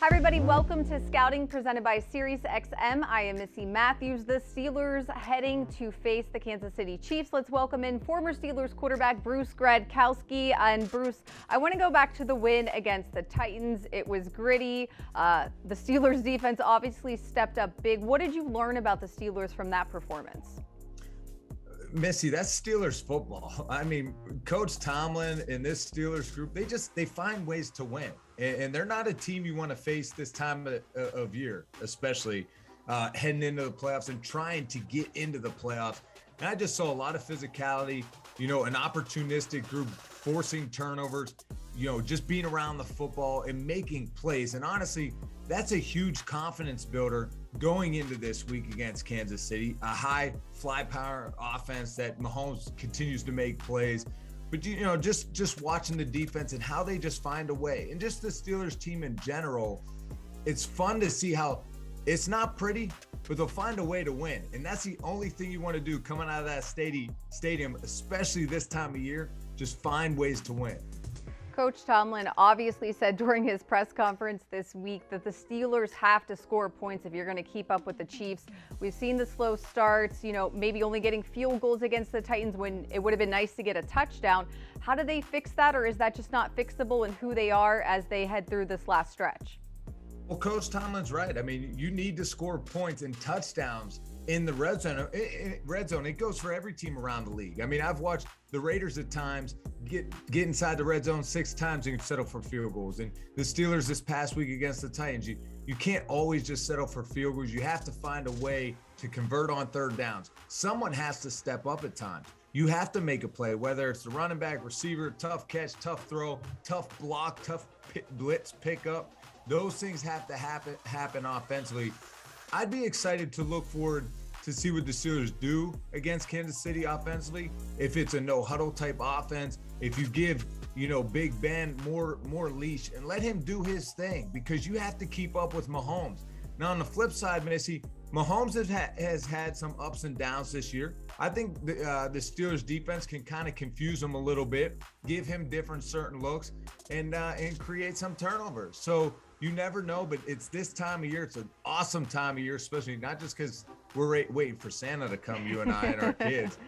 Hi everybody, welcome to Scouting presented by Sirius XM. I am Missi Matthews. The Steelers heading to face the Kansas City Chiefs. Let's welcome in former Steelers quarterback Bruce Gradkowski. And Bruce, I want to go back to the win against the Titans. It was gritty. The Steelers defense obviously stepped up big. What did you learn about the Steelers from that performance? Missi, that's Steelers football. I mean, Coach Tomlin and this Steelers group, they find ways to win. And they're not a team you want to face this time of year, especially heading into the playoffs and trying to get into the playoffs. And I just saw a lot of physicality, an opportunistic group forcing turnovers, just being around the football and making plays. And honestly, that's a huge confidence builder going into this week against Kansas City, a high fly power offense that Mahomes continues to make plays. But, just watching the defense and how they just find a way, and just the Steelers team in general, it's fun to see how it's not pretty, but they'll find a way to win. And that's the only thing you want to do coming out of that stadium, especially this time of year, just find ways to win. Coach Tomlin obviously said during his press conference this week that the Steelers have to score points if you're going to keep up with the Chiefs. We've seen the slow starts, maybe only getting field goals against the Titans when it would have been nice to get a touchdown. How do they fix that, or is that just not fixable in who they are as they head through this last stretch? Well, Coach Tomlin's right. I mean, you need to score points and touchdowns in the red zone. It goes for every team around the league. I mean, I've watched the Raiders at times get inside the red zone 6 times and settle for field goals. And the Steelers this past week against the Titans, you can't always just settle for field goals. You have to find a way to convert on third downs. Someone has to step up at times. You have to make a play, whether it's the running back, receiver, tough catch, tough throw, tough block, tough blitz pickup. Those things have to happen offensively. I'd be excited to look forward to see what the Steelers do against Kansas City offensively. If it's a no huddle type offense, if you give, Big Ben more leash and let him do his thing, because you have to keep up with Mahomes. Now on the flip side, Missi, Mahomes has had some ups and downs this year. I think the Steelers defense can kind of confuse him a little bit, give him different certain looks, and create some turnovers. So you never know, but it's this time of year. It's an awesome time of year, especially not just because we're waiting for Santa to come, you and I and our kids,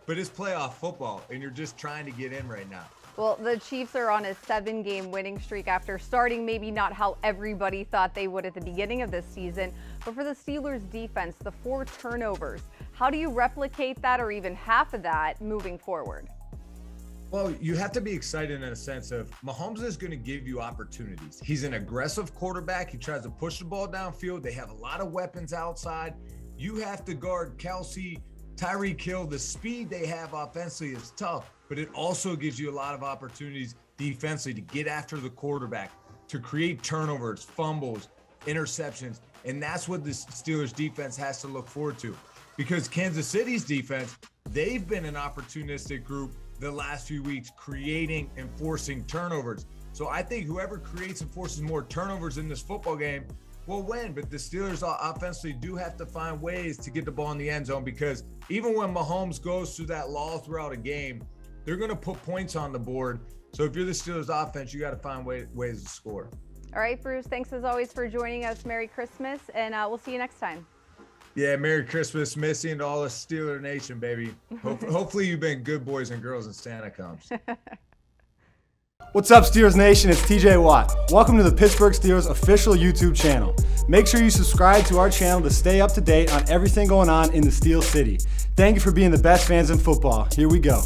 but it's playoff football, and you're just trying to get in right now. Well, the Chiefs are on a 7-game winning streak after starting maybe not how everybody thought they would at the beginning of this season. But for the Steelers defense, the 4 turnovers, how do you replicate that or even half of that moving forward? Well, you have to be excited in a sense of Mahomes is going to give you opportunities. He's an aggressive quarterback. He tries to push the ball downfield. They have a lot of weapons outside. You have to guard Kelsey, Tyreek Hill. The speed they have offensively is tough, but it also gives you a lot of opportunities defensively to get after the quarterback, to create turnovers, fumbles, interceptions. And that's what the Steelers defense has to look forward to, because Kansas City's defense, they've been an opportunistic group the last few weeks, creating and forcing turnovers. So I think whoever creates and forces more turnovers in this football game will win. But the Steelers offensively do have to find ways to get the ball in the end zone, because even when Mahomes goes through that lull throughout a game, they're going to put points on the board. So if you're the Steelers offense, you got to find ways to score. All right, Bruce, thanks as always for joining us. Merry Christmas, and we'll see you next time. Yeah, Merry Christmas, Missi, and to all the Steeler Nation, baby. Hopefully you've been good boys and girls and Santa comes. What's up, Steelers Nation? It's TJ Watt. Welcome to the Pittsburgh Steelers official YouTube channel. Make sure you subscribe to our channel to stay up to date on everything going on in the Steel City. Thank you for being the best fans in football. Here we go.